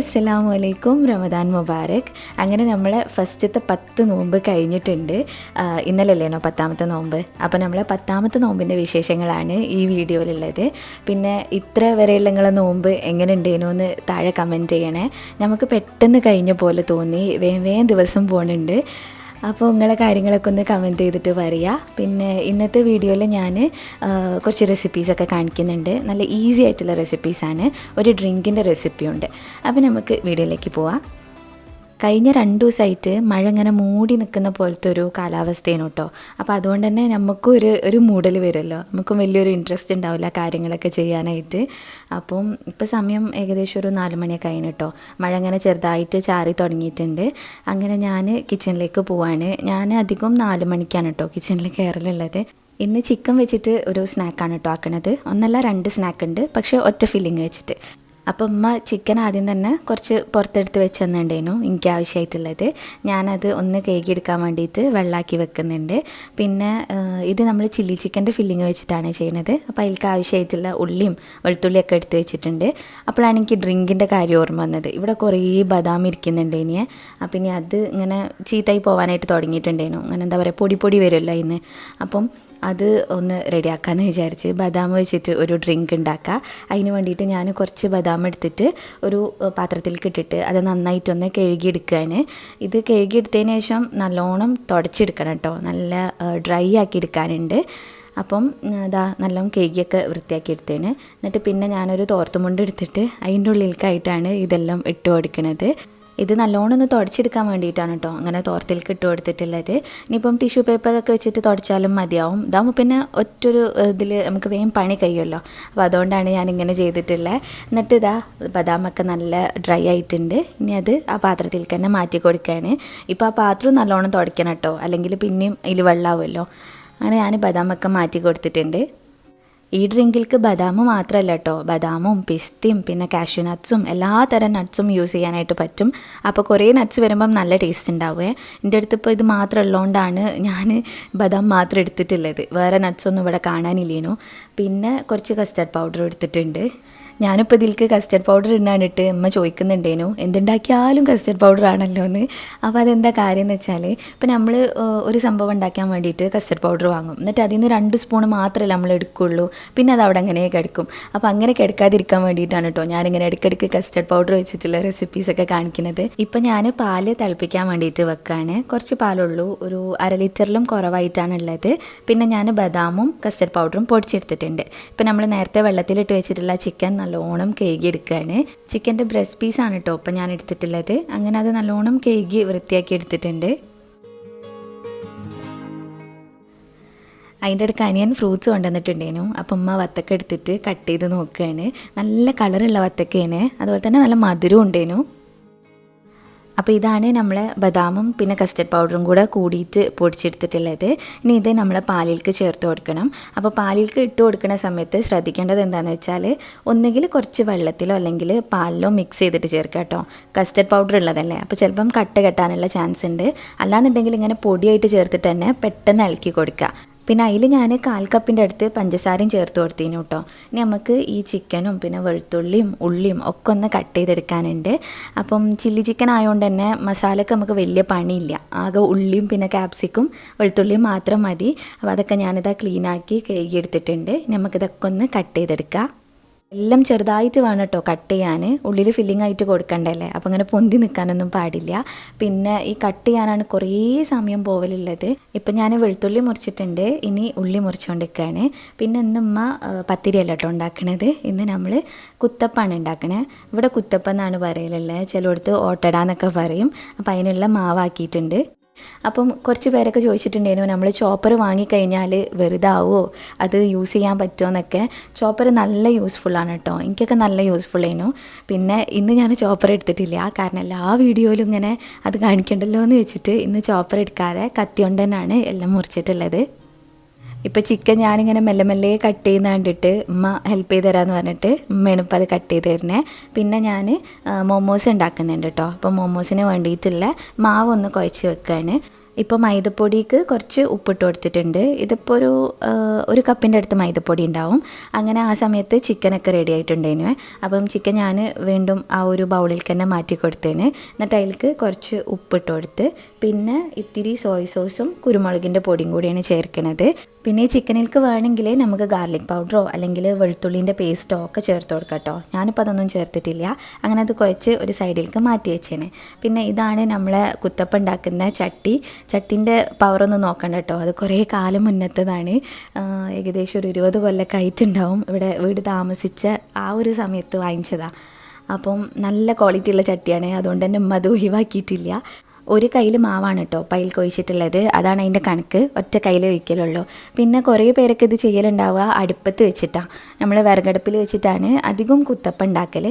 അസ്സലാമു അലൈക്കും, റമദാൻ മുബാരക്. അങ്ങനെ നമ്മളെ ഫസ്റ്റത്തെ 10 നോമ്പ് കഴിഞ്ഞിട്ടുണ്ട്. ഇന്നലെയല്ലേനോ 10ാമത്തെ നോമ്പ്. അപ്പോൾ നമ്മളെ 10ാമത്തെ നോമ്പിൻ്റെ വിശേഷങ്ങളാണ് ഈ വീഡിയോയിലുള്ളത്. പിന്നെ ഇത്ര വരെയുള്ള നിങ്ങളെ നോമ്പ് എങ്ങനെ ഉണ്ടേനോ എന്ന് താഴെ കമൻറ്റ് ചെയ്യണേ. നമുക്ക് പെട്ടെന്ന് കഴിഞ്ഞ പോലെ തോന്നി, വേഗം ദിവസം പോകുന്നുണ്ട്. അപ്പോൾ നിങ്ങളെ കാര്യങ്ങളൊക്കെ ഒന്ന് കമൻറ്റ് ചെയ്തിട്ട് പറയുക. പിന്നെ ഇന്നത്തെ വീഡിയോയിൽ ഞാൻ കുറച്ച് റെസിപ്പീസൊക്കെ കാണിക്കുന്നുണ്ട്. നല്ല ഈസി ആയിട്ടുള്ള റെസിപ്പീസാണ്. ഒരു ഡ്രിങ്കിൻ്റെ റെസിപ്പിയുണ്ട്. അപ്പോൾ നമുക്ക് വീഡിയോയിലേക്ക് പോവാം. കഴിഞ്ഞ 2 ദിവസമായിട്ട് മഴ ഇങ്ങനെ മൂടി നിൽക്കുന്ന പോലത്തെ ഒരു കാലാവസ്ഥയാണ് കേട്ടോ. അപ്പോൾ അതുകൊണ്ട് തന്നെ നമുക്കും ഒരു മൂടൽ വരുമല്ലോ, നമുക്കും വലിയൊരു ഇൻട്രസ്റ്റ് ഉണ്ടാവില്ല കാര്യങ്ങളൊക്കെ ചെയ്യാനായിട്ട്. അപ്പം ഇപ്പോൾ സമയം ഏകദേശം ഒരു 4 മണിയൊക്കെ കഴിഞ്ഞു കേട്ടോ. മഴ ഇങ്ങനെ ചെറുതായിട്ട് ചാറി തുടങ്ങിയിട്ടുണ്ട്. അങ്ങനെ ഞാൻ കിച്ചണിലേക്ക് പോവാണ്. ഞാൻ അധികം 4 മണിക്കാണ് കേട്ടോ കിച്ചണിൽ കയറലുള്ളത്. ഇന്ന് ചിക്കൻ വെച്ചിട്ട് ഒരു സ്നാക്കാണ് കേട്ടോ ആക്കണത്. 1 അല്ല 2 സ്നാക്ക് ഉണ്ട്, പക്ഷേ ഒറ്റ ഫില്ലിങ് വെച്ചിട്ട്. അപ്പം ഉമ്മ ചിക്കൻ ആദ്യം തന്നെ കുറച്ച് പുറത്തെടുത്ത് വെച്ച് തന്നിട്ടുണ്ടായിരുന്നു എനിക്ക് ആവശ്യമായിട്ടുള്ളത്. ഞാനത് ഒന്ന് കേക്കിയെടുക്കാൻ വേണ്ടിയിട്ട് വെള്ളമാക്കി വെക്കുന്നുണ്ട്. പിന്നെ ഇത് നമ്മൾ ചില്ലി ചിക്കൻ്റെ ഫില്ലിങ് വെച്ചിട്ടാണ് ചെയ്യുന്നത്. അപ്പോൾ അതിലേക്ക് ആവശ്യമായിട്ടുള്ള ഉള്ളിയും വെളുത്തുള്ളിയൊക്കെ എടുത്ത് വെച്ചിട്ടുണ്ട്. അപ്പോഴാണ് എനിക്ക് ഡ്രിങ്കിൻ്റെ കാര്യം ഓർമ്മ വന്നത്. ഇവിടെ കുറേ ബദാം ഇരിക്കുന്നുണ്ട് ഇനിയെ. അപ്പം ഇനി അത് ഇങ്ങനെ ചീത്തായി പോകാനായിട്ട് തുടങ്ങിയിട്ടുണ്ടായിരുന്നു. അങ്ങനെ എന്താ പറയുക, പൊടി വരുമല്ലോ ഇന്ന്. അപ്പം അത് ഒന്ന് റെഡിയാക്കാമെന്ന് വിചാരിച്ച് ബദാം വെച്ചിട്ട് ഒരു ഡ്രിങ്ക് ഉണ്ടാക്കാം. അതിന് വേണ്ടിയിട്ട് ഞാൻ കുറച്ച് ബദാം എടുത്തിട്ട് ഒരു പാത്രത്തിലേക്ക് ഇട്ടിട്ട് അത് നന്നായിട്ടൊന്ന് കഴുകിയെടുക്കുകയാണ്. ഇത് കഴുകിയെടുത്തതിന് ശേഷം നല്ലോണം തുടച്ചെടുക്കണം കേട്ടോ. നല്ല ഡ്രൈ ആക്കി എടുക്കാനുണ്ട്. അപ്പം ഇതാ നല്ലോണം കേക്കിയൊക്കെ വൃത്തിയാക്കി എടുത്തേന്. എന്നിട്ട് പിന്നെ ഞാനൊരു തോർത്തുമുണ്ട് എടുത്തിട്ട് അതിൻ്റെ ഉള്ളിലേക്കായിട്ടാണ് ഇതെല്ലാം ഇട്ട് കൊടുക്കുന്നത്. ഇത് നല്ലോണം ഒന്ന് തുടച്ചെടുക്കാൻ വേണ്ടിയിട്ടാണ് കേട്ടോ അങ്ങനെ തോർത്തിലേക്ക് ഇട്ട് കൊടുത്തിട്ടുള്ളത്. ഇനിയിപ്പം ടിഷ്യൂ പേപ്പറൊക്കെ വെച്ചിട്ട് തുടച്ചാലും മതിയാവും. ഇതാകുമ്പോൾ പിന്നെ ഒറ്റൊരു ഇതിൽ നമുക്ക് വേഗം പണി കഴിയുമല്ലോ. അപ്പോൾ അതുകൊണ്ടാണ് ഞാനിങ്ങനെ ചെയ്തിട്ടുള്ളത്. എന്നിട്ട് ഇതാ ബദാമൊക്കെ നല്ല ഡ്രൈ ആയിട്ടുണ്ട്. ഇനി അത് ആ പാത്രത്തിലേക്ക് തന്നെ മാറ്റി കൊടുക്കുകയാണ്. ഇപ്പോൾ ആ പാത്രം നല്ലോണം തുടയ്ക്കണം കേട്ടോ, അല്ലെങ്കിൽ പിന്നെയും അതിൽ വെള്ളമാവുമല്ലോ. അങ്ങനെ ഞാൻ ബദാമൊക്കെ മാറ്റി കൊടുത്തിട്ടുണ്ട്. ഈ ഡ്രിങ്കിലേക്ക് ബദാം മാത്രമല്ല കേട്ടോ, ബദാമും പിസ്തയും പിന്നെ കാഷ്യൂ നട്ട്സും എല്ലാ തരം നട്ട്സും യൂസ് ചെയ്യാനായിട്ട് പറ്റും. അപ്പോൾ കുറേ നട്ട്സ് വരുമ്പം നല്ല ടേസ്റ്റ് ഉണ്ടാവുമേ. എൻ്റെ അടുത്ത് ഇപ്പോൾ ഇത് മാത്രം ഉള്ളതുകൊണ്ടാണ് ഞാൻ ബദാം മാത്രം എടുത്തിട്ടുള്ളത്. വേറെ നട്ട്സൊന്നും ഇവിടെ കാണാനില്ലേനു. പിന്നെ കുറച്ച് കസ്റ്റർഡ് പൗഡർ എടുത്തിട്ടുണ്ട്. ഞാനിപ്പോൾ ഇതിലേക്ക് കസ്റ്റർഡ് പൗഡർ ഇടാനിട്ട് അമ്മ ചോദിക്കുന്നുണ്ടേനു, എന്തുണ്ടാക്കിയാലും കസ്റ്റർഡ് പൗഡർ ആണല്ലോ എന്ന്. അപ്പോൾ അതെന്താ കാര്യം എന്ന് വെച്ചാൽ, ഇപ്പോൾ നമ്മൾ ഒരു സംഭവം ഉണ്ടാക്കാൻ വേണ്ടിയിട്ട് കസ്റ്റർഡ് പൗഡർ വാങ്ങും. എന്നിട്ട് അതിൽ നിന്ന് 2 സ്പൂൺ മാത്രമല്ല നമ്മൾ എടുക്കുകയുള്ളൂ. പിന്നെ അത് അവിടെ അങ്ങനെ കിടക്കും. അപ്പോൾ അങ്ങനെ കിടക്കാതിരിക്കാൻ വേണ്ടിയിട്ടാണ് കേട്ടോ ഞാനിങ്ങനെ ഇടയ്ക്കിടയ്ക്ക് കസ്റ്റർഡ് പൗഡർ വെച്ചിട്ടുള്ള റെസിപ്പീസൊക്കെ കാണിക്കുന്നത്. ഇപ്പോൾ ഞാൻ പാല് തിളപ്പിക്കാൻ വേണ്ടിയിട്ട് വെക്കുകയാണ്. കുറച്ച് പാലുള്ളൂ, ഒരു 1/2 ലിറ്ററിലും കുറവായിട്ടാണ് ഉള്ളത്. പിന്നെ ഞാൻ ബദാമും കസ്റ്റർഡ് പൗഡറും പൊടിച്ചെടുത്തിട്ടുണ്ട്. ഇപ്പോൾ നമ്മൾ നേരത്തെ വെള്ളത്തിലിട്ട് വെച്ചിട്ടുള്ള ചിക്കൻ നല്ലോണം കേകിയെടുക്കുകയാണ്. ചിക്കൻ്റെ ബ്രസ്റ്റ് പീസാണ് കേട്ടോ ഇപ്പം ഞാൻ എടുത്തിട്ടുള്ളത്. അങ്ങനെ അത് നല്ലോണം കേകി വൃത്തിയാക്കി എടുത്തിട്ടുണ്ട്. അതിൻ്റെ അടുക്ക് അനിയൻ ഫ്രൂട്ട്സ് കൊണ്ടുവന്നിട്ടുണ്ടേനു. അപ്പം അമ്മ വത്തക്ക എടുത്തിട്ട് കട്ട് ചെയ്ത് നോക്കുകയാണ്. നല്ല കളറുള്ള വത്തക്കേനെ, അതുപോലെ തന്നെ നല്ല മധുരം ഉണ്ടേനു. അപ്പോൾ ഇതാണ് നമ്മളെ ബദാമും പിന്നെ കസ്റ്റർഡ് പൗഡറും കൂടെ കൂടിയിട്ട് പൊടിച്ചെടുത്തിട്ടുള്ളത്. ഇനി ഇത് നമ്മളെ പാലിലേക്ക് ചേർത്ത് കൊടുക്കണം. അപ്പോൾ പാലിലേക്ക് ഇട്ട് കൊടുക്കുന്ന സമയത്ത് ശ്രദ്ധിക്കേണ്ടത് എന്താണെന്ന് വെച്ചാൽ, ഒന്നുകിൽ കുറച്ച് വെള്ളത്തിലോ അല്ലെങ്കിൽ പാലിലോ മിക്സ് ചെയ്തിട്ട് ചേർക്കുക കേട്ടോ. കസ്റ്റർഡ് പൗഡർ ഉള്ളതല്ലേ, അപ്പോൾ ചിലപ്പം കട്ട കെട്ടാനുള്ള ചാൻസ് ഉണ്ട്. അല്ലാന്നുണ്ടെങ്കിൽ ഇങ്ങനെ പൊടിയായിട്ട് ചേർത്തിട്ട് തന്നെ പെട്ടെന്ന് ഇളക്കി കൊടുക്കുക. പിന്നെ അതിൽ ഞാൻ 1/4 കപ്പിൻ്റെ അടുത്ത് പഞ്ചസാരയും ചേർത്ത് കൊടുത്തിരുന്നു കേട്ടോ. ഇനി നമുക്ക് ഈ ചിക്കനും പിന്നെ വെളുത്തുള്ളിയും ഉള്ളിയും ഒക്കെ ഒന്ന് കട്ട് ചെയ്തെടുക്കാനുണ്ട്. അപ്പം ചില്ലി ചിക്കൻ ആയതുകൊണ്ട് തന്നെ മസാലയ്ക്ക് നമുക്ക് വലിയ പണിയില്ല. ആകെ ഉള്ളിയും പിന്നെ ക്യാപ്സിക്കും വെളുത്തുള്ളിയും മാത്രം മതി. അപ്പോൾ അതൊക്കെ ഞാനിതാ ക്ലീനാക്കി കഴുകിയെടുത്തിട്ടുണ്ട്. നമുക്കിതൊക്കെ ഒന്ന് കട്ട് ചെയ്തെടുക്കാം. എല്ലാം ചെറുതായിട്ട് വേണം കേട്ടോ കട്ട് ചെയ്യാൻ. ഉള്ളിൽ ഫില്ലിംഗ് ആയിട്ട് കൊടുക്കണ്ടല്ലേ, അപ്പോൾ അങ്ങനെ പൊന്തി നിൽക്കാനൊന്നും പാടില്ല. പിന്നെ ഈ കട്ട് ചെയ്യാനാണ് കുറേ സമയം പോവലുള്ളത്. ഇപ്പം ഞാൻ വെളുത്തുള്ളി മുറിച്ചിട്ടുണ്ട്, ഇനി ഉള്ളി മുറിച്ചുകൊണ്ടിരിക്കുകയാണ്. പിന്നെ ഇന്ന് ഉമ്മ പത്തിരി അല്ല കേട്ടോ ഉണ്ടാക്കണത്. ഇന്ന് നമ്മൾ കുത്തപ്പാണ് ഉണ്ടാക്കണേ. ഇവിടെ കുത്തപ്പം എന്നാണ് പറയലുള്ളത്, ചിലയിടത്ത് ഓട്ടട എന്നൊക്കെ പറയും. അപ്പോൾ അതിനുള്ള മാവാക്കിയിട്ടുണ്ട്. അപ്പം കുറച്ച് പേരൊക്കെ ചോദിച്ചിട്ടുണ്ടായിരുന്നു, നമ്മൾ ചോപ്പർ വാങ്ങിക്കഴിഞ്ഞാൽ വെറുതെ ആവുമോ, അത് യൂസ് ചെയ്യാൻ പറ്റുമോ എന്നൊക്കെ. ചോപ്പർ നല്ല യൂസ്ഫുള്ളാണ് കേട്ടോ, എനിക്കൊക്കെ നല്ല യൂസ്ഫുൾ ആയിരുന്നു. പിന്നെ ഇന്ന് ഞാൻ ചോപ്പർ എടുത്തിട്ടില്ല, കാരണം എല്ലാ വീഡിയോയിലും ഇങ്ങനെ അത് കാണിക്കണ്ടല്ലോ എന്ന് വെച്ചിട്ട് ഇന്ന് ചോപ്പർ എടുക്കാതെ കത്തി കൊണ്ട് തന്നെയാണ് എല്ലാം മുറിച്ചിട്ടുള്ളത്. ഇപ്പോൾ ചിക്കൻ ഞാനിങ്ങനെ മെല്ലെ മെല്ലെ കട്ട് ചെയ്യുന്ന കണ്ടിട്ട് ഉമ്മ ഹെൽപ്പ് ചെയ്ത് തരാമെന്ന് പറഞ്ഞിട്ട് ഉമ്മയാണ് ഇപ്പോൾ അത് കട്ട് ചെയ്ത് തരുന്നത്. പിന്നെ ഞാൻ മോമോസ് ഉണ്ടാക്കുന്നുണ്ട് കേട്ടോ. അപ്പോൾ മോമോസിന് വേണ്ടിയിട്ടുള്ള മാവ് ഒന്ന് കുഴച്ച് വെക്കുകയാണ്. ഇപ്പോൾ മൈദപ്പൊടിക്ക് കുറച്ച് ഉപ്പിട്ട് കൊടുത്തിട്ടുണ്ട്. ഇതിപ്പോൾ ഒരു കപ്പിൻ്റെ അടുത്ത് മൈദപ്പൊടി ഉണ്ടാവും. അങ്ങനെ ആ സമയത്ത് ചിക്കനൊക്കെ റെഡി ആയിട്ടുണ്ടായിരുന്നു. അപ്പം ചിക്കൻ ഞാൻ വീണ്ടും ആ ഒരു ബൗളിൽ തന്നെ മാറ്റി കൊടുത്തേന്. എന്നിട്ട് അതിലേക്ക് കുറച്ച് ഉപ്പിട്ട് കൊടുത്ത് പിന്നെ ഇത്തിരി സോയ് സോസും കുരുമുളകിൻ്റെ പൊടിയും കൂടിയാണ് ചേർക്കുന്നത്. പിന്നെ ഈ ചിക്കനിലേക്ക് വേണമെങ്കിൽ നമുക്ക് ഗാർലിക് പൗഡറോ അല്ലെങ്കിൽ വെളുത്തുള്ളിൻ്റെ പേസ്റ്റോ ഒക്കെ ചേർത്ത് കൊടുക്കാം കേട്ടോ. ഞാനിപ്പോൾ അതൊന്നും ചേർത്തിട്ടില്ല. അങ്ങനെ അത് കുഴച്ച് ഒരു സൈഡിലേക്ക് മാറ്റി വെച്ചേനെ. പിന്നെ ഇതാണ് നമ്മളെ കുത്തപ്പം ഉണ്ടാക്കുന്ന ചട്ടിൻ്റെ പവറൊന്നും നോക്കണ്ട കേട്ടോ. അത് കുറേ കാലം മുന്നത്തതാണ്. ഏകദേശം ഒരു 20 കൊല്ലമൊക്കെ ആയിട്ടുണ്ടാവും. ഇവിടെ വീട് താമസിച്ച ആ ഒരു സമയത്ത് വാങ്ങിച്ചതാണ്. അപ്പം നല്ല ക്വാളിറ്റി ഉള്ള ചട്ടിയാണ്. അതുകൊണ്ട് തന്നെ ഉമ്മ അത് ഒഴിവാക്കിയിട്ടില്ല. ഒരു കയ്യിൽ മാവാണ് കേട്ടോ പൈൽ കൊഴിച്ചിട്ടുള്ളത്. അതാണ് അതിൻ്റെ കണക്ക്. ഒറ്റ കയ്യിൽ ഒഴിക്കലുള്ളൂ. പിന്നെ കുറേ പേരൊക്കെ ഇത് ചെയ്യലുണ്ടാവുക അടുപ്പത്ത് വെച്ചിട്ടാണ്. നമ്മൾ വിറകടുപ്പിൽ വെച്ചിട്ടാണ് അധികം കുത്തപ്പം ഉണ്ടാക്കൽ.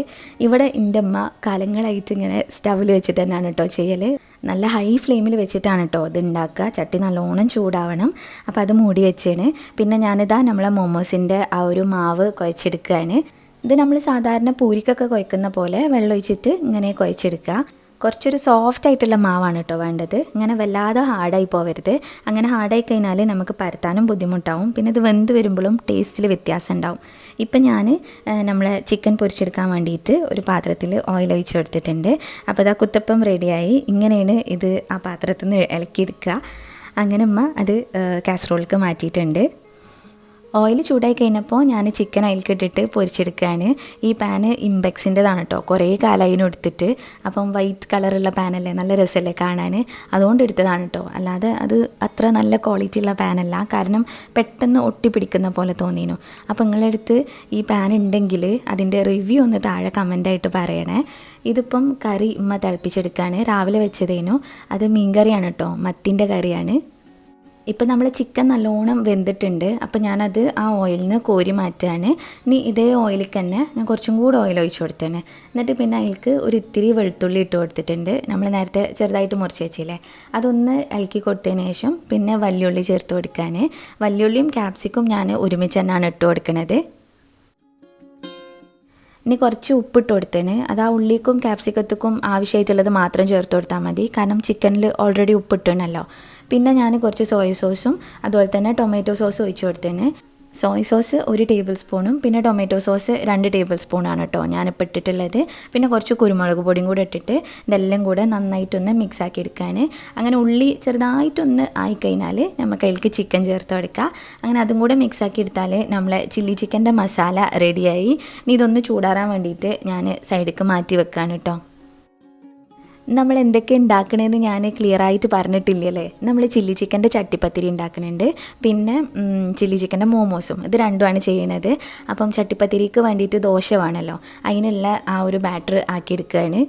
ഇവിടെ എൻ്റെ അമ്മ കാലങ്ങളായിട്ട് ഇങ്ങനെ സ്റ്റവിൽ വെച്ചിട്ട് തന്നെയാണ് കേട്ടോ ചെയ്യൽ. നല്ല ഹൈ ഫ്ലെയിമിൽ വെച്ചിട്ടാണ് കേട്ടോ ഇത് ഉണ്ടാക്കുക. ചട്ടി നല്ലോണം ചൂടാവണം. അപ്പോൾ അത് മൂടി വെച്ചാണ്. പിന്നെ ഞാനിതാ നമ്മളെ മോമോസിൻ്റെ ആ ഒരു മാവ് കുഴച്ചെടുക്കുകയാണ്. ഇത് നമ്മൾ സാധാരണ പൂരിക്കൊക്കെ കുഴക്കുന്ന പോലെ വെള്ളം ഒഴിച്ചിട്ട് ഇങ്ങനെ കുഴച്ചെടുക്കുക. കുറച്ചൊരു സോഫ്റ്റ് ആയിട്ടുള്ള മാവാണ് കേട്ടോ വേണ്ടത്. ഇങ്ങനെ വല്ലാതെ ഹാർഡായി പോവരുത്. അങ്ങനെ ഹാർഡായി കഴിഞ്ഞാൽ നമുക്ക് പരത്താനും ബുദ്ധിമുട്ടാവും. പിന്നെ ഇത് വെന്ത് വരുമ്പോഴും ടേസ്റ്റിൽ വ്യത്യാസം ഉണ്ടാവും. ഇപ്പം ഞാൻ നമ്മളെ ചിക്കൻ പൊരിച്ചെടുക്കാൻ വേണ്ടിയിട്ട് ഒരു പാത്രത്തിൽ ഓയിൽ ഒഴിച്ച് കൊടുത്തിട്ടുണ്ട്. അപ്പോൾ ഇതാ കുത്തപ്പം റെഡിയായി. ഇങ്ങനെയാണ് ഇത് ആ പാത്രത്തിൽ നിന്ന് ഇളക്കിയെടുക്കുക. അങ്ങനെ അമ്മ അത് കാസറോളിലേക്ക് മാറ്റിയിട്ടുണ്ട്. ഓയിൽ ചൂടായി കഴിഞ്ഞപ്പോൾ ഞാൻ ചിക്കൻ അതിലേക്ക് ഇട്ടിട്ട് പൊരിച്ചെടുക്കുകയാണ്. ഈ പാന് ഇംബെക്സിൻ്റെതാണ് കേട്ടോ. കുറേ കാലം എടുത്തിട്ട്. അപ്പം വൈറ്റ് കളറുള്ള പാനല്ലേ, നല്ല രസമല്ലേ കാണാൻ. അതുകൊണ്ട് എടുത്തതാണ് കേട്ടോ. അല്ലാതെ അത് അത്ര നല്ല ക്വാളിറ്റി ഉള്ള പാനല്ല. കാരണം പെട്ടെന്ന് ഒട്ടിപ്പിടിക്കുന്ന പോലെ തോന്നിയിരുന്നു. അപ്പോൾ നിങ്ങളടുത്ത് ഈ പാൻ ഉണ്ടെങ്കിൽ അതിൻ്റെ റിവ്യൂ ഒന്ന് താഴെ കമൻ്റായിട്ട് പറയണേ. ഇതിപ്പം കറി ഉമ്മ തിളപ്പിച്ചെടുക്കുകയാണ്. രാവിലെ വെച്ചതേനു. അത് മീൻ കറിയാണ് കേട്ടോ. മത്തിൻ്റെ കറിയാണ്. ഇപ്പം നമ്മൾ ചിക്കൻ നല്ലോണം വെന്തിട്ടുണ്ട്. അപ്പോൾ ഞാനത് ആ ഓയിലിൽ നിന്ന് കോരി മാറ്റുകയാണ്. ഇനി ഇതേ ഓയിലിൽ തന്നെ ഞാൻ കുറച്ചും കൂടി ഓയിൽ ഒഴിച്ച് കൊടുത്തേനെ. എന്നിട്ട് പിന്നെ അതിലേക്ക് ഒരു ഇത്തിരി വെളുത്തുള്ളി ഇട്ട് കൊടുത്തിട്ടുണ്ട്. നമ്മൾ നേരത്തെ ചെറുതായിട്ട് മുറിച്ച് വെച്ചില്ലേ, അതൊന്ന് ഇളക്കി കൊടുത്തതിന് ശേഷം പിന്നെ വല്യുള്ളി ചേർത്ത് കൊടുക്കുകയാണ്. വല്യുള്ളിയും ക്യാപ്സിക്കും ഞാൻ ഒരുമിച്ച് തന്നെയാണ് ഇട്ട് കൊടുക്കുന്നത്. ഇനി കുറച്ച് ഉപ്പിട്ട് കൊടുത്തേന്. അത് ആ ഉള്ളിക്കും ക്യാപ്സിക്കത്തുക്കും ആവശ്യമായിട്ടുള്ളത് മാത്രം ചേർത്ത് കൊടുത്താൽ മതി. കാരണം ചിക്കനിൽ ഓൾറെഡി ഉപ്പിട്ടണല്ലോ. പിന്നെ ഞാൻ കുറച്ച് സോയ സോസും അതുപോലെ തന്നെ ടൊമാറ്റോ സോസും ഒഴിച്ച് കൊടുത്തേന്. സോയ സോസ് 1 ടേബിൾ സ്പൂണും പിന്നെ ടൊമാറ്റോ സോസ് 2 ടേബിൾ സ്പൂണാണ് കേട്ടോ ഞാനിപ്പോൾ ഇട്ടിട്ടുള്ളത്. പിന്നെ കുറച്ച് കുരുമുളക് പൊടിയും കൂടെ ഇട്ടിട്ട് ഇതെല്ലാം കൂടെ നന്നായിട്ടൊന്ന് മിക്സ് ആക്കി എടുക്കാൻ. അങ്ങനെ ഉള്ളി ചെറുതായിട്ടൊന്ന് ആയിക്കഴിഞ്ഞാൽ നമുക്ക് അതിലേക്ക് ചിക്കൻ ചേർത്ത് കൊടുക്കുക. അങ്ങനെ അതും കൂടെ മിക്സ് ആക്കി എടുത്താൽ നമ്മളെ ചില്ലി ചിക്കൻ്റെ മസാല റെഡിയായി. ഇനി ഇതൊന്ന് ചൂടാറാൻ വേണ്ടിയിട്ട് ഞാൻ സൈഡിലേക്ക് മാറ്റി വെക്കുകയാണ് കേട്ടോ. നമ്മൾ എന്തൊക്കെ ഉണ്ടാക്കണമെന്ന് ഞാൻ ക്ലിയറായിട്ട് പറഞ്ഞിട്ടില്ലല്ലേ. നമ്മൾ ചില്ലി ചിക്കൻ്റെ ചട്ടിപ്പത്തിരി ഉണ്ടാക്കുന്നുണ്ട്. പിന്നെ ചില്ലി ചിക്കൻ്റെ മോമോസും. ഇത് രണ്ടുമാണ് ചെയ്യുന്നത്. അപ്പം ചട്ടിപ്പത്തിരിക്ക് വേണ്ടിയിട്ട് ദോശ വേണമല്ലോ. അതിനുള്ള ആ ഒരു ബാറ്റർ ആക്കിയെടുക്കുകയാണ്.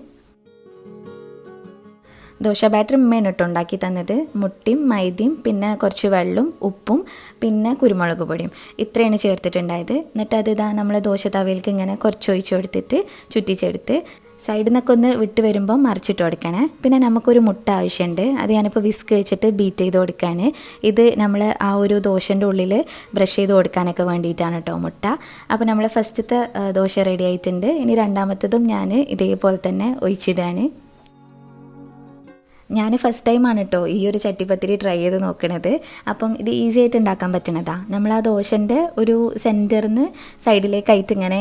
ദോശ ബാറ്റർ ഉമ്മയാണ് കേട്ടോ ഉണ്ടാക്കി തന്നത്. മുട്ടയും മൈദയും പിന്നെ കുറച്ച് വെള്ളവും ഉപ്പും പിന്നെ കുരുമുളക് പൊടിയും ഇത്രയാണ് ചേർത്തിട്ടുണ്ടായത്. എന്നിട്ട് അത് ഇതാ നമ്മൾ ദോശ തവയിലേക്ക് ഇങ്ങനെ കുറച്ച് ഒഴിച്ച് കൊടുത്തിട്ട് ചുറ്റിച്ചെടുത്ത് സൈഡിൽ നിന്നൊക്കെ ഒന്ന് വിട്ട് വരുമ്പോൾ മറിച്ചിട്ട് കൊടുക്കണേ. പിന്നെ നമുക്കൊരു മുട്ട ആവശ്യമുണ്ട്. അത് ഞാനിപ്പോൾ വിസ്ക് വെച്ചിട്ട് ബീറ്റ് ചെയ്ത് കൊടുക്കുകയാണ്. ഇത് നമ്മൾ ആ ഒരു ദോശൻ്റെ ഉള്ളിൽ ബ്രഷ് ചെയ്ത് കൊടുക്കാനൊക്കെ വേണ്ടിയിട്ടാണ് കേട്ടോ മുട്ട. അപ്പോൾ നമ്മൾ ഫസ്റ്റത്തെ ദോശ റെഡി ആയിട്ടുണ്ട്. ഇനി രണ്ടാമത്തതും ഞാൻ ഇതേപോലെ തന്നെ ഒഴിച്ചിടുകയാണ്. ഞാൻ ഫസ്റ്റ് ടൈമാണ് കേട്ടോ ഈ ഒരു ചട്ടിപ്പത്തിരി ട്രൈ ചെയ്ത് നോക്കണത്. അപ്പം ഇത് ഈസി ആയിട്ട് ഉണ്ടാക്കാൻ പറ്റണതാണ്. നമ്മൾ ആ ദോശൻ്റെ ഒരു സെൻറ്ററിന്ന് സൈഡിലേക്കായിട്ട് ഇങ്ങനെ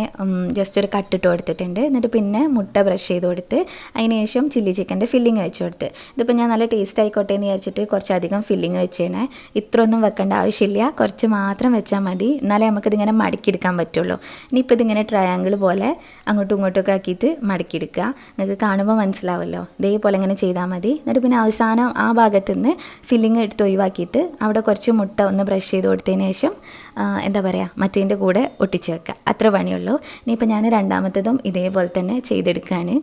ജസ്റ്റ് ഒരു കട്ടിട്ട് കൊടുത്തിട്ടുണ്ട്. എന്നിട്ട് പിന്നെ മുട്ട ബ്രഷ് ചെയ്ത് കൊടുത്ത് അതിന് ശേഷം ചില്ലി ചിക്കൻ്റെ ഫില്ലിങ് വെച്ച് കൊടുത്ത്. ഇതിപ്പോൾ ഞാൻ നല്ല ടേസ്റ്റ് ആയിക്കോട്ടെ എന്ന് വിചാരിച്ചിട്ട് കുറച്ചധികം ഫില്ലിങ് വെച്ചേണേ. ഇത്ര ഒന്നും വെക്കേണ്ട ആവശ്യമില്ല. കുറച്ച് മാത്രം വെച്ചാൽ മതി. എന്നാലേ നമുക്കിതിങ്ങനെ മടക്കിയെടുക്കാൻ പറ്റുള്ളൂ. ഇനിയിപ്പോൾ ഇതിങ്ങനെ ട്രയാങ്കിൾ പോലെ അങ്ങോട്ടും ഇങ്ങോട്ടൊക്കെ ആക്കിയിട്ട് മടക്കിയെടുക്കുക. നിങ്ങൾക്ക് കാണുമ്പോൾ മനസ്സിലാവുമല്ലോ. ഇതേപോലെ ഇങ്ങനെ ചെയ്താൽ മതി. പിന്നെ അവസാനം ആ ഭാഗത്തു നിന്ന് ഫില്ലിങ് എടുത്ത് ഒഴിവാക്കിയിട്ട് അവിടെ കുറച്ച് മുട്ട ഒന്ന് ബ്രഷ് ചെയ്ത് കൊടുത്തതിന് ശേഷം എന്താ പറയുക മറ്റേതിൻ്റെ കൂടെ ഒട്ടിച്ച് വെക്കുക. അത്ര പണിയുള്ളൂ. ഇനിയിപ്പോൾ ഞാൻ രണ്ടാമത്തതും ഇതേപോലെ തന്നെ ചെയ്തെടുക്കുകയാണ്.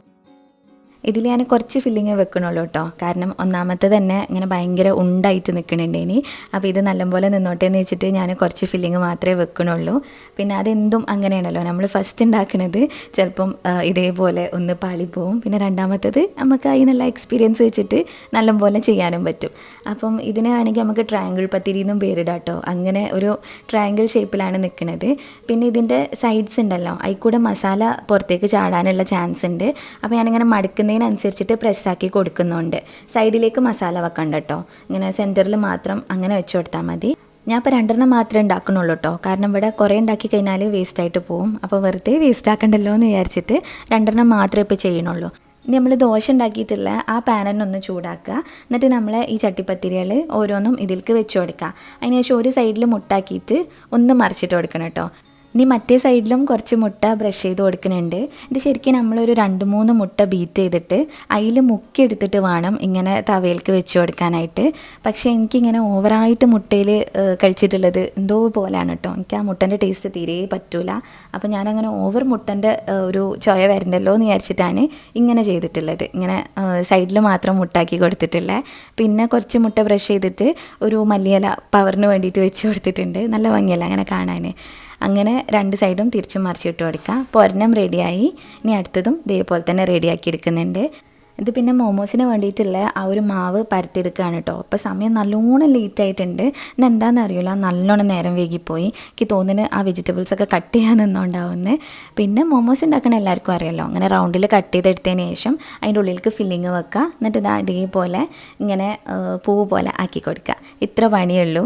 ഇതിൽ ഞാൻ കുറച്ച് ഫില്ലിങ് വെക്കണുള്ളൂ കേട്ടോ. കാരണം ഒന്നാമത്തെ തന്നെ ഇങ്ങനെ ഭയങ്കര ഉണ്ടായിട്ട് നിൽക്കണുണ്ട് ഇനി. അപ്പോൾ ഇത് നല്ലപോലെ നിന്നോട്ടെ എന്ന് വെച്ചിട്ട് ഞാൻ കുറച്ച് ഫില്ലിങ് മാത്രമേ വെക്കണുള്ളൂ. പിന്നെ അതെന്തും അങ്ങനെയാണല്ലോ, നമ്മൾ ഫസ്റ്റ് ഉണ്ടാക്കുന്നത് ചിലപ്പം ഇതേപോലെ ഒന്ന് പാളിപ്പോവും. പിന്നെ രണ്ടാമത്തത് നമുക്ക് അതിനുള്ള എക്സ്പീരിയൻസ് വെച്ചിട്ട് നല്ലപോലെ ചെയ്യാനും പറ്റും. അപ്പം ഇതിനെ വേണമെങ്കിൽ നമുക്ക് ട്രയാങ്കിൾ പത്തിരി എന്നും പേരിടാം കേട്ടോ. അങ്ങനെ ഒരു ട്രയാങ്കിൾ ഷേപ്പിലാണ് നിൽക്കുന്നത്. പിന്നെ ഇതിൻ്റെ സൈഡ്സ് ഉണ്ടല്ലോ, അതിൽ കൂടെ മസാല പുറത്തേക്ക് ചാടാനുള്ള ചാൻസ് ഉണ്ട്. അപ്പോൾ ഞാനിങ്ങനെ മടുക്കുന്ന കൂടുന്നതിനനുസരിച്ചിട്ട് പ്രസ്സാക്കി കൊടുക്കുന്നുണ്ട്. സൈഡിലേക്ക് മസാല വെക്കണ്ട കേട്ടോ, ഇങ്ങനെ സെൻറ്ററിൽ മാത്രം അങ്ങനെ വെച്ച് കൊടുത്താൽ മതി. ഞാൻ ഇപ്പോൾ 2 മാത്രമേ ഉണ്ടാക്കണുള്ളൂ കേട്ടോ, കാരണം ഇവിടെ കുറേ ഉണ്ടാക്കി കഴിഞ്ഞാൽ വേസ്റ്റായിട്ട് പോവും. അപ്പോൾ വെറുതെ വേസ്റ്റ് ആക്കണ്ടല്ലോ എന്ന് വിചാരിച്ചിട്ട് 2 മാത്രമേ ഇപ്പോൾ ചെയ്യണുള്ളൂ. ഇനി നമ്മൾ ദോശ ഉണ്ടാക്കിയിട്ടുള്ള ആ പാനന്നെ ഒന്ന് ചൂടാക്കുക. എന്നിട്ട് നമ്മൾ ഈ ചട്ടിപ്പത്തിരികൾ ഓരോന്നും ഇതിലേക്ക് വെച്ച് കൊടുക്കുക. അതിനുശേഷം ഒരു സൈഡിൽ മുട്ടാക്കിയിട്ട് ഒന്ന് മറിച്ചിട്ട് കൊടുക്കണം കേട്ടോ. ഇനി മറ്റേ സൈഡിലും കുറച്ച് മുട്ട ബ്രഷ് ചെയ്ത് കൊടുക്കുന്നുണ്ട്. ഇത് ശരിക്കും നമ്മളൊരു 2-3 മുട്ട ബീറ്റ് ചെയ്തിട്ട് അതിൽ മുക്കിയെടുത്തിട്ട് വേണം ഇങ്ങനെ തവയിലേക്ക് വെച്ച് കൊടുക്കാനായിട്ട്. പക്ഷേ എനിക്കിങ്ങനെ ഓവറായിട്ട് മുട്ടയിൽ കഴിച്ചിട്ടുള്ളത് എന്തോ പോലെയാണ് കേട്ടോ. എനിക്ക് ആ മുട്ടൻ്റെ ടേസ്റ്റ് തീരെ പറ്റൂല. അപ്പോൾ ഞാനങ്ങനെ ഓവർ മുട്ടൻ്റെ ഒരു ചൊയ വരണ്ടല്ലോ എന്ന് വിചാരിച്ചിട്ടാണ് ഇങ്ങനെ ചെയ്തിട്ടുള്ളത്. ഇങ്ങനെ സൈഡിൽ മാത്രം മുട്ടാക്കി കൊടുത്തിട്ടില്ല. പിന്നെ കുറച്ച് മുട്ട ബ്രഷ് ചെയ്തിട്ട് ഒരു മല്ലിയില പവറിന് വേണ്ടിയിട്ട് വെച്ച് കൊടുത്തിട്ടുണ്ട്. നല്ല ഭംഗിയല്ല അങ്ങനെ കാണാൻ. അങ്ങനെ 2 സൈഡും തിരിച്ചും മറിച്ചിട്ട് കൊടുക്കുക. അപ്പോൾ ഒരെണ്ണം റെഡിയായി. ഇനി അടുത്തതും ഇതേപോലെ തന്നെ റെഡിയാക്കി എടുക്കുന്നുണ്ട്. ഇത് പിന്നെ മോമോസിന് വേണ്ടിയിട്ടുള്ള ആ ഒരു മാവ് പരത്തിയെടുക്കുകയാണ് കേട്ടോ. അപ്പോൾ സമയം നല്ലോണം ലേറ്റ് ആയിട്ടുണ്ട്. ഇന്ന് എന്താണെന്ന് അറിയില്ല, നല്ലോണം നേരം വൈകിപ്പോയി. എനിക്ക് തോന്നുന്നു ആ വെജിറ്റബിൾസൊക്കെ കട്ട് ചെയ്യാൻ നിന്നുണ്ടാവുന്നത്. പിന്നെ മോമോസ് ഉണ്ടാക്കണ എല്ലാവർക്കും അറിയാമല്ലോ, അങ്ങനെ റൗണ്ടിൽ കട്ട് ചെയ്തെടുത്തതിന് ശേഷം അതിൻ്റെ ഉള്ളിലേക്ക് ഫില്ലിങ് വെക്കുക. എന്നിട്ട് ഇതേപോലെ ഇങ്ങനെ പൂവ് പോലെ ആക്കി കൊടുക്കുക. ഇത്ര പണിയുള്ളൂ.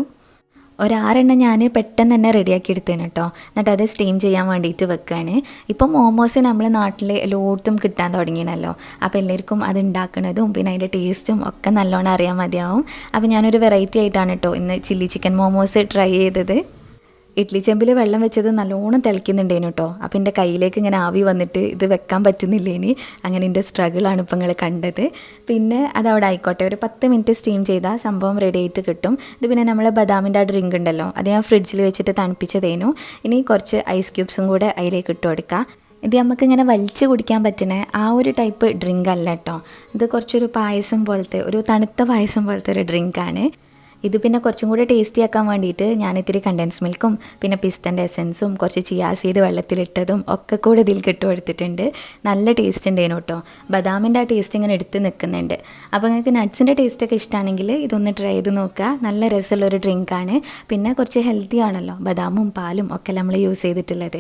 6 ഞാൻ പെട്ടെന്ന് തന്നെ റെഡിയാക്കി എടുത്തേനെ കേട്ടോ. എന്നിട്ട് അത് സ്റ്റീം ചെയ്യാൻ വേണ്ടിയിട്ട് വെക്കുകയാണ്. ഇപ്പം മോമോസ് നമ്മൾ നാട്ടിൽ എല്ലായിടത്തും കിട്ടാൻ തുടങ്ങിയല്ലോ. അപ്പോൾ എല്ലാവർക്കും അത് ഉണ്ടാക്കുന്നതും പിന്നെ അതിൻ്റെ ടേസ്റ്റും ഒക്കെ നല്ലോണം അറിയാൻ മതിയാവും. അപ്പോൾ ഞാനൊരു വെറൈറ്റി ആയിട്ടാണ് കേട്ടോ ഇന്ന് ചില്ലി ചിക്കൻ മോമോസ് ട്രൈ ചെയ്തത്. ഇഡ്ലി ചെമ്പിൽ വെള്ളം വെച്ചത് നല്ലോണം തിളയ്ക്കുന്നുണ്ടേനു കേട്ടോ. അപ്പോൾ എൻ്റെ കയ്യിലേക്ക് ഇങ്ങനെ ആവി വന്നിട്ട് ഇത് വെക്കാൻ പറ്റുന്നില്ല. ഇനി അങ്ങനെ എൻ്റെ സ്ട്രഗിളാണ് ഇപ്പം നിങ്ങൾ കണ്ടത്. പിന്നെ അതവിടെ ആയിക്കോട്ടെ, ഒരു 10 മിനിറ്റ് സ്റ്റീം ചെയ്താൽ സംഭവം റെഡി ആയിട്ട് കിട്ടും. ഇത് പിന്നെ നമ്മൾ ബദാമിൻ്റെ ആ ഡ്രിങ്ക് ഉണ്ടല്ലോ, അത് ഞാൻ ഫ്രിഡ്ജിൽ വെച്ചിട്ട് തണുപ്പിച്ചതേനു. ഇനി കുറച്ച് ഐസ് ക്യൂബ്സും കൂടെ അതിലേക്ക് ഇട്ട് കൊടുക്കുക. ഇത് നമുക്കിങ്ങനെ വലിച്ച് കുടിക്കാൻ പറ്റുന്ന ആ ഒരു ടൈപ്പ് ഡ്രിങ്ക് അല്ല കേട്ടോ. ഇത് കുറച്ചൊരു പായസം പോലത്തെ, ഒരു തണുത്ത പായസം പോലത്തെ ഒരു ഡ്രിങ്കാണ്. ഇത് പിന്നെ കുറച്ചും കൂടെ ടേസ്റ്റി ആക്കാൻ വേണ്ടിയിട്ട് ഞാൻ ഇത്തിരി കണ്ടൻസ് മിൽക്കും പിന്നെ പിസ്തൻ്റെ എസൻസും കുറച്ച് ചിയാ സീഡ് വെള്ളത്തിലിട്ടതും ഒക്കെ കൂടെ ഇതിൽ ഇട്ട് കൊടുത്തിട്ടുണ്ട്. നല്ല ടേസ്റ്റ് ഉണ്ടായിരുന്നു കേട്ടോ. ബദാമിൻ്റെ ആ ടേസ്റ്റ് ഇങ്ങനെ എടുത്ത് നിൽക്കുന്നുണ്ട്. അപ്പോൾ നിങ്ങൾക്ക് നട്ട്സിൻ്റെ ടേസ്റ്റൊക്കെ ഇഷ്ടമാണെങ്കിൽ ഇതൊന്ന് ട്രൈ ചെയ്ത് നോക്കുക. നല്ല രസമുള്ളൊരു ഡ്രിങ്കാണ്. പിന്നെ കുറച്ച് ഹെൽത്തി ആണല്ലോ, ബദാമും പാലും ഒക്കെ നമ്മൾ യൂസ് ചെയ്തിട്ടുള്ളത്.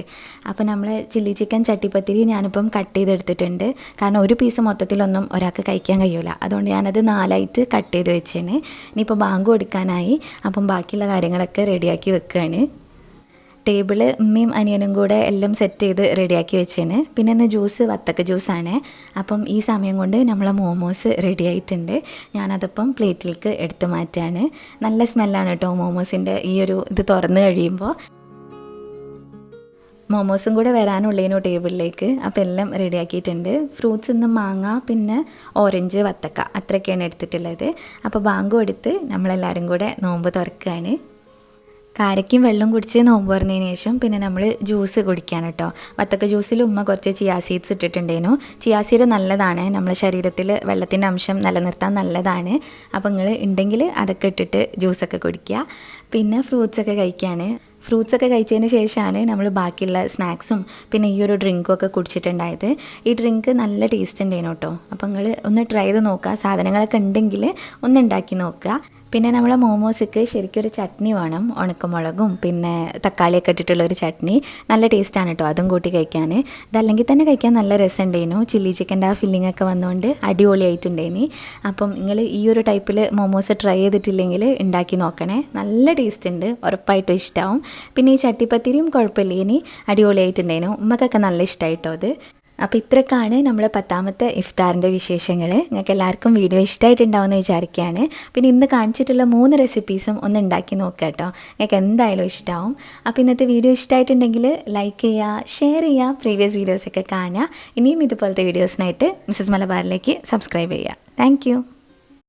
അപ്പോൾ നമ്മൾ ചില്ലി ചിക്കൻ ചട്ടിപ്പത്തിരി ഞാനിപ്പം കട്ട് ചെയ്തെടുത്തിട്ടുണ്ട്. കാരണം ഒരു പീസ് മൊത്തത്തിലൊന്നും ഒരാൾക്ക് കഴിക്കാൻ കഴിയില്ല. അതുകൊണ്ട് ഞാനത് 4ആയിട്ട് കട്ട് ചെയ്ത് വെച്ചേന്. ഇനിയിപ്പോൾ ബാങ്ക് ായി. അപ്പം ബാക്കിയുള്ള കാര്യങ്ങളൊക്കെ റെഡിയാക്കി വെക്കുകയാണ്. ടേബിള് ഉമ്മയും അനിയനും കൂടെ എല്ലാം സെറ്റ് ചെയ്ത് റെഡിയാക്കി വെച്ചേന്. പിന്നെ ഇന്ന് ജ്യൂസ് വത്തക്ക ജ്യൂസാണ്. അപ്പം ഈ സമയം കൊണ്ട് നമ്മളെ മോമോസ് റെഡി ആയിട്ടുണ്ട്. ഞാനതപ്പം പ്ലേറ്റിലേക്ക് എടുത്ത് മാറ്റാണ്. നല്ല സ്മെല്ലാണ് കേട്ടോ മോമോസിൻ്റെ ഈ ഒരു ഇത് തുറന്ന് കഴിയുമ്പോൾ. മോമോസും കൂടെ വരാനുള്ളതിനോ ടേബിളിലേക്ക്. അപ്പോൾ എല്ലാം റെഡിയാക്കിയിട്ടുണ്ട്. ഫ്രൂട്ട്സ് ഇന്ന് മാങ്ങ പിന്നെ ഓറഞ്ച് വത്തക്ക അത്രയൊക്കെയാണ് എടുത്തിട്ടുള്ളത്. അപ്പോൾ ബാങ്ക് കൊടുത്ത് നമ്മളെല്ലാവരും കൂടെ നോമ്പ് തുറക്കുകയാണ്. കാരയ്ക്കും വെള്ളം കുടിച്ച് നോമ്പ് തുറന്നതിന് ശേഷം പിന്നെ നമ്മൾ ജ്യൂസ് കുടിക്കുകയാണ് കേട്ടോ. വത്തക്ക ജ്യൂസിൽ ഉമ്മ കുറച്ച് ചിയാ സീഡ്സ് ഇട്ടിട്ടുണ്ടേനു. ചിയാ സീഡ് നല്ലതാണ്, നമ്മുടെ ശരീരത്തിൽ വെള്ളത്തിൻ്റെ അംശം നിലനിർത്താൻ നല്ലതാണ്. അപ്പോൾ നിങ്ങൾ ഉണ്ടെങ്കിൽ അതൊക്കെ ഇട്ടിട്ട് ജ്യൂസൊക്കെ കുടിക്കുക. പിന്നെ ഫ്രൂട്ട്സൊക്കെ കഴിക്കുകയാണ്. ഫ്രൂട്ട്സൊക്കെ കഴിച്ചതിന് ശേഷമാണ് നമ്മൾ ബാക്കിയുള്ള സ്നാക്സും പിന്നെ ഈ ഒരു ഡ്രിങ്കും ഒക്കെ കുടിച്ചിട്ടുണ്ടായത്. ഈ ഡ്രിങ്ക് നല്ല ടേസ്റ്റ് ഉണ്ടായിരുന്നു കേട്ടോ. അപ്പോൾ നിങ്ങൾ ഒന്ന് ട്രൈ ചെയ്ത് നോക്കുക. സാധനങ്ങളൊക്കെ ഉണ്ടെങ്കിൽ ഒന്ന് ഉണ്ടാക്കി നോക്കുക. പിന്നെ നമ്മളെ മോമോസിക്ക് ശരിക്കും ഒരു ചട്നി വേണം, ഉണക്കമുളകും പിന്നെ തക്കാളിയൊക്കെ ഇട്ടിട്ടുള്ളൊരു ചട്നി. നല്ല ടേസ്റ്റാണ് കേട്ടോ അതും കൂട്ടി കഴിക്കാൻ. ഇതല്ലെങ്കിൽ തന്നെ കഴിക്കാൻ നല്ല രസമുണ്ടായിരുന്നു. ചില്ലി ചിക്കൻ്റെ ആ ഫില്ലിംഗ് ഒക്കെ വന്നുകൊണ്ട് അടിപൊളിയായിട്ടുണ്ടായിനി. അപ്പം നിങ്ങൾ ഈ ഒരു ടൈപ്പിൽ മോമോസ് ട്രൈ ചെയ്തിട്ടില്ലെങ്കിൽ ഉണ്ടാക്കി നോക്കണേ. നല്ല ടേസ്റ്റ് ഉണ്ട്, ഉറപ്പായിട്ടും ഇഷ്ടമാവും. പിന്നെ ഈ ചട്ടിപ്പത്തിരിയും കുഴപ്പമില്ല, ഇനി അടിപൊളിയായിട്ടുണ്ടായിരുന്നു. ഉമ്മക്കൊക്കെ നല്ല ഇഷ്ടമായിട്ടോ അത്. അപ്പോൾ ഇത്രയൊക്കെയാണ് നമ്മൾ 10ാമത്തെ ഇഫ്താറിൻ്റെ വിശേഷങ്ങൾ. നിങ്ങൾക്ക് എല്ലാവർക്കും വീഡിയോ ഇഷ്ടമായിട്ടുണ്ടാവുമെന്ന് വിചാരിക്കുകയാണ്. പിന്നെ ഇന്ന് കാണിച്ചിട്ടുള്ള 3 റെസിപ്പീസും ഒന്ന് ഉണ്ടാക്കി നോക്കുക കേട്ടോ. നിങ്ങൾക്ക് എന്തായാലും ഇഷ്ടമാവും. അപ്പോൾ ഇന്നത്തെ വീഡിയോ ഇഷ്ടമായിട്ടുണ്ടെങ്കിൽ ലൈക്ക് ചെയ്യുക, ഷെയർ ചെയ്യുക, പ്രീവിയസ് വീഡിയോസൊക്കെ കാണുക. ഇനിയും ഇതുപോലത്തെ വീഡിയോസിനായിട്ട് മിസ്സസ് മലബാറിലേക്ക് സബ്സ്ക്രൈബ് ചെയ്യുക. താങ്ക്